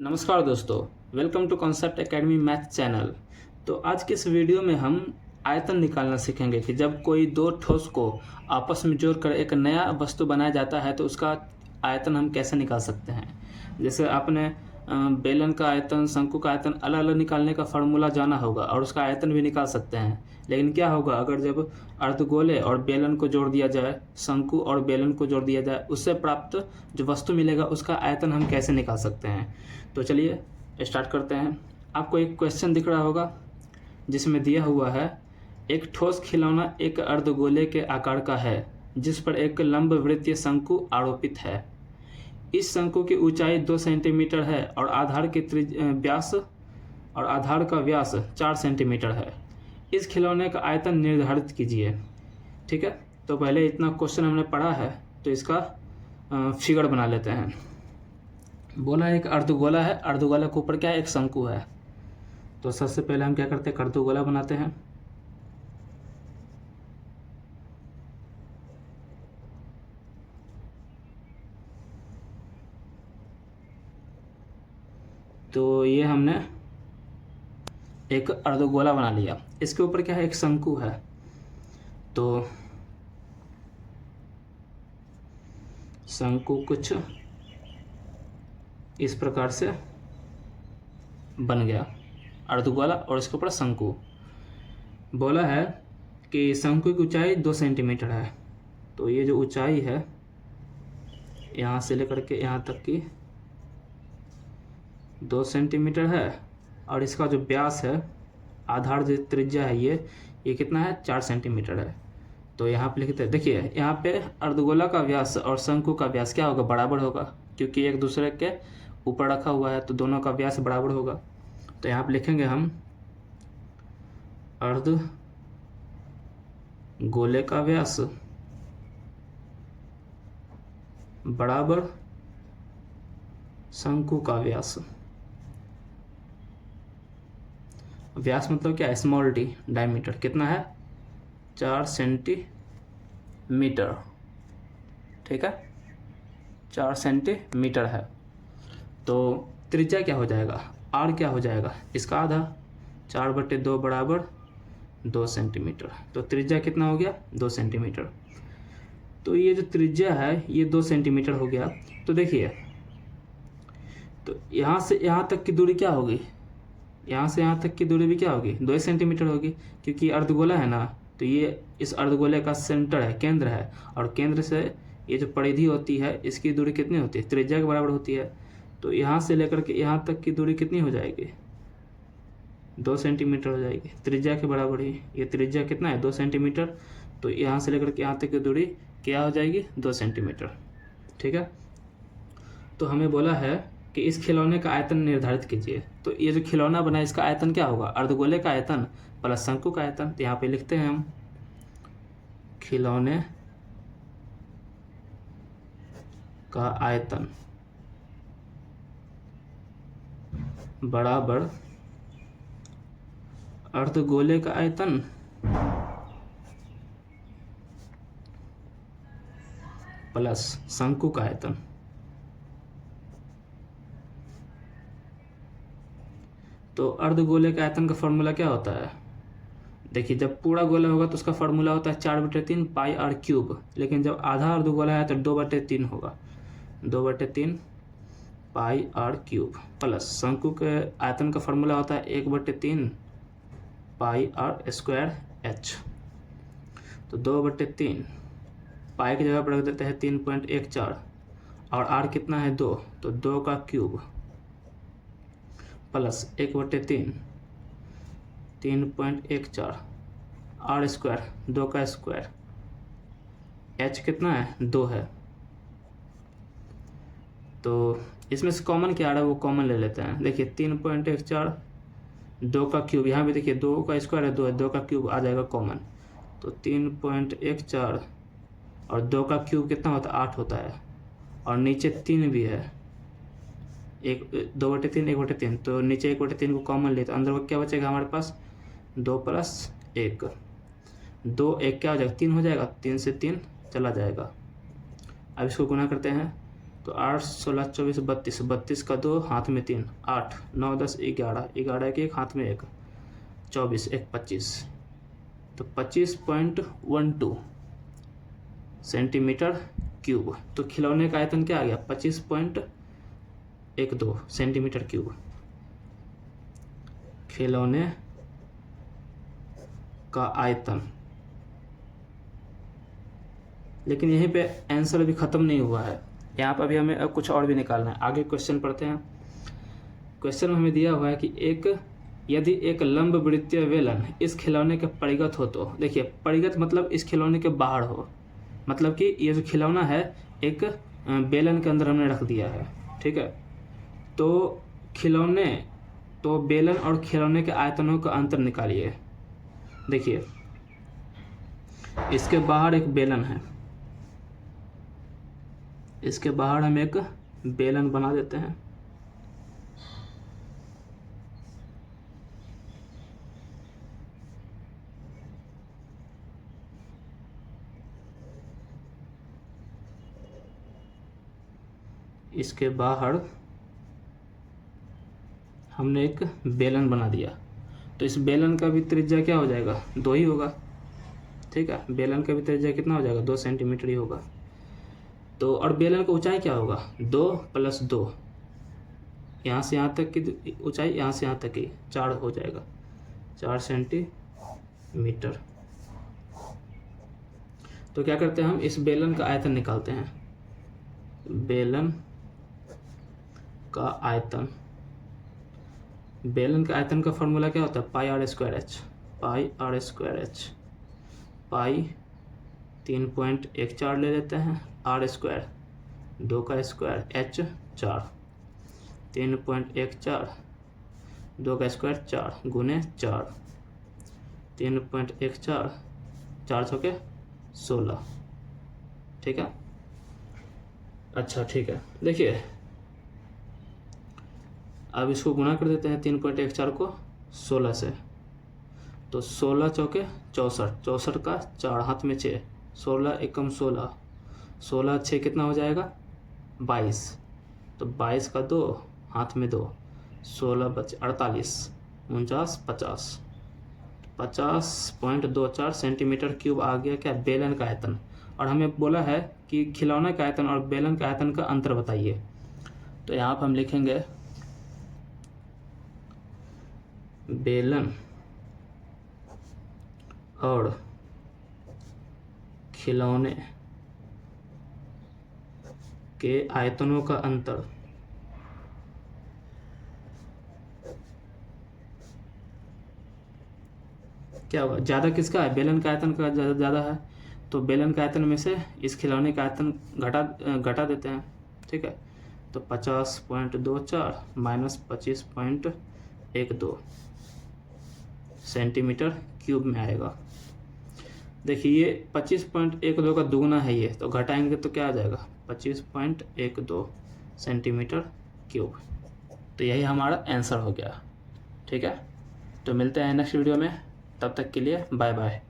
नमस्कार दोस्तों, welcome to concept academy math channel. तो आज के इस वीडियो में हम आयतन निकालना सीखेंगे कि जब कोई दो ठोस को आपस में जोड़कर एक नया वस्तु बनाया जाता है तो उसका आयतन हम कैसे निकाल सकते हैं। जैसे आपने बेलन का आयतन, शंकु का आयतन अलग अलग निकालने का फार्मूला जाना होगा और उसका आयतन भी निकाल सकते हैं। लेकिन क्या होगा अगर जब अर्धगोले और बेलन को जोड़ दिया जाए, शंकु और बेलन को जोड़ दिया जाए, उससे प्राप्त जो वस्तु मिलेगा उसका आयतन हम कैसे निकाल सकते हैं। तो चलिए स्टार्ट करते हैं। आपको एक क्वेश्चन दिख रहा होगा जिसमें दिया हुआ है, एक ठोस खिलौना एक अर्धगोले के आकार का है जिस पर एक लंबवृत्तीय शंकु आरोपित है। इस शंकु की ऊंचाई 2 सेंटीमीटर है और आधार का व्यास 4 सेंटीमीटर है। इस खिलौने का आयतन निर्धारित कीजिए। ठीक है, तो पहले इतना क्वेश्चन हमने पढ़ा है तो इसका फिगर बना लेते हैं। बोला एक अर्धगोला है, अर्धगोला के ऊपर क्या है, एक शंकु है। तो सबसे पहले हम क्या करते हैं, अर्धगोला बनाते हैं। तो ये हमने एक अर्धगोला बना लिया, इसके ऊपर क्या है, एक शंकु है। तो शंकु कुछ इस प्रकार से बन गया अर्धगोला और इसके ऊपर शंकु। बोला है कि शंकु की ऊंचाई 2 सेंटीमीटर है। तो ये जो ऊंचाई है यहाँ से लेकर के यहाँ तक की 2 सेंटीमीटर है और इसका जो व्यास है, आधार जो त्रिज्या है, ये कितना है, 4 सेंटीमीटर है। तो यहाँ पे लिखते हैं, देखिए यहाँ पे अर्धगोला का व्यास और शंकु का व्यास क्या होगा, बराबर होगा, क्योंकि एक दूसरे के ऊपर रखा हुआ है तो दोनों का व्यास बराबर होगा। तो यहाँ पे लिखेंगे हम अर्धगोले का व्यास बराबर शंकु का व्यास। व्यास मतलब क्या है, स्मॉल डी, डायमीटर कितना है, 4 सेंटीमीटर। ठीक है, 4 सेंटीमीटर है। तो त्रिज्या क्या हो जाएगा, आर क्या हो जाएगा, इसका आधा, 4/2 बराबर 2 सेंटीमीटर। तो त्रिज्या कितना हो गया, 2 सेंटीमीटर। तो ये जो त्रिज्या है ये 2 सेंटीमीटर हो गया। तो देखिए, तो यहाँ से यहाँ तक की दूरी क्या होगी, यहाँ से यहाँ तक की दूरी भी क्या होगी, 2 सेंटीमीटर होगी, क्योंकि अर्धगोला है ना। तो ये इस अर्धगोले का सेंटर है, केंद्र है, और केंद्र से ये जो परिधि होती है इसकी दूरी कितनी होती है, त्रिज्या के बराबर होती है। तो यहाँ से लेकर के यहाँ तक की दूरी कितनी हो जाएगी, 2 सेंटीमीटर हो जाएगी, त्रिज्या के बराबर ही। ये त्रिज्या कितना है, 2 सेंटीमीटर। तो यहाँ से लेकर के यहाँ तक की दूरी क्या हो जाएगी, 2 सेंटीमीटर। ठीक है, तो हमें बोला है कि इस खिलौने का आयतन निर्धारित कीजिए। तो ये जो खिलौना बना है इसका आयतन क्या होगा, अर्धगोले का आयतन प्लस शंकु का आयतन। तो यहाँ पे लिखते हैं हम खिलौने का आयतन बराबर अर्धगोले का आयतन प्लस शंकु का आयतन। तो अर्धगोले के आयतन का फॉर्मूला क्या होता है, देखिए जब पूरा गोला होगा तो उसका फॉर्मूला होता है 4/3 पाई आर क्यूब। लेकिन जब आधा अर्धगोला है तो 2/3 होगा, 2/3 पाई आर क्यूब। प्लस शंकु के आयतन का फॉर्मूला होता है 1/3 पाई आर स्क्वायर एच। तो 2/3 पाई की जगह पर रख देते हैं 3.14 और आर कितना है, 2, तो 2 का क्यूब प्लस 1/3 3.14 आर स्क्वायर, 2 का स्क्वायर, एच कितना है, 2 है। तो इसमें से कॉमन क्या आ रहा है वो कॉमन ले लेते हैं। देखिए 3.14, 2 का क्यूब, यहाँ भी देखिए 2 का स्क्वायर है, 2 है, 2 का क्यूब आ जाएगा कॉमन। तो 3.14 और 2 का क्यूब कितना होता है, 8 होता है, और नीचे 3 भी है, 2/3 1/3। तो नीचे 1/3 को कॉमन ले तो अंदर वो क्या बचेगा हमारे पास, 2 + 1, 2 1 क्या हो जाएगा, 3 हो जाएगा, 3 से 3 चला जाएगा। अब इसको गुना करते हैं तो 8 16 24 32, 32 का 2 हाथ में 3, 8 9 10 11, 11 के 1 हाथ में 1, 24 1 25, तो 25.12 सेंटीमीटर क्यूब। तो खिलौने का आयतन क्या आ गया? 25.12 सेंटीमीटर क्यूब। खिलौने का आयतन। लेकिन यहीं पे आंसर अभी ख़त्म नहीं हुआ है, यहाँ पर अभी हमें अब कुछ और भी निकालना है। आगे क्वेश्चन पढ़ते हैं। क्वेश्चन में हमें दिया हुआ है कि यदि एक लंब वृत्तीय बेलन इस खिलौने के परिगत हो, तो देखिए परिगत मतलब इस खिलौने के बाहर हो, मतलब कि ये जो खिलौना है एक बेलन के अंदर हमने रख दिया है, ठीक है। तो बेलन और खिलौने के आयतनों का अंतर निकालिए। देखिए इसके बाहर एक बेलन है, इसके बाहर हम एक बेलन बना देते हैं। इसके बाहर हमने एक बेलन बना दिया, तो इस बेलन का भी त्रिज्या क्या हो जाएगा? 2 ही होगा, ठीक है। बेलन का भी त्रिज्या कितना हो जाएगा? 2 सेंटीमीटर ही होगा। तो और बेलन का ऊंचाई क्या होगा? 2 + 2, यहाँ से यहाँ तक की ऊंचाई, यहाँ से यहाँ तक की 4 हो जाएगा, 4 सेंटीमीटर। तो क्या करते हैं हम? इस बेलन का आयतन निकालते हैं। बेलन का आयतन, बेलन का आयतन का फॉर्मूला क्या होता है? πr²h, πr²h, पाई 3.14 ले लेते हैं, r², 2 का स्क्वायर, h 4, 3.14, 2 का स्क्वायर 4 गुने 4, 3.14, 4 चौके 16, ठीक है। अच्छा ठीक है, देखिए अब इसको गुना कर देते हैं 3.14 को 16 से, तो 16 चौके 64, 64 का 4 हाथ में 6, 16 एकम 16, 16 6 कितना हो जाएगा? 22, तो 22 का 2 हाथ में 2, 16 बचे 48, 49 50, 50.24 सेंटीमीटर क्यूब आ गया क्या? बेलन का आयतन। और हमें बोला है कि खिलौने का आयतन और बेलन का आयतन का अंतर बताइए। तो यहाँ पर हम लिखेंगे बेलन और खिलौने के आयतनों का अंतर क्या होगा? ज़्यादा किसका है? बेलन का आयतन का ज़्यादा है, तो बेलन का आयतन में से इस खिलौने का आयतन घटा देते हैं, ठीक है। तो 50.24 माइनस 25.12 सेंटीमीटर क्यूब में आएगा। देखिए ये 25.12 का दुगना है ये, तो घटाएंगे तो क्या आ जाएगा? 25.12 सेंटीमीटर क्यूब। तो यही हमारा आंसर हो गया, ठीक है। तो मिलते हैं नेक्स्ट वीडियो में, तब तक के लिए बाय बाय।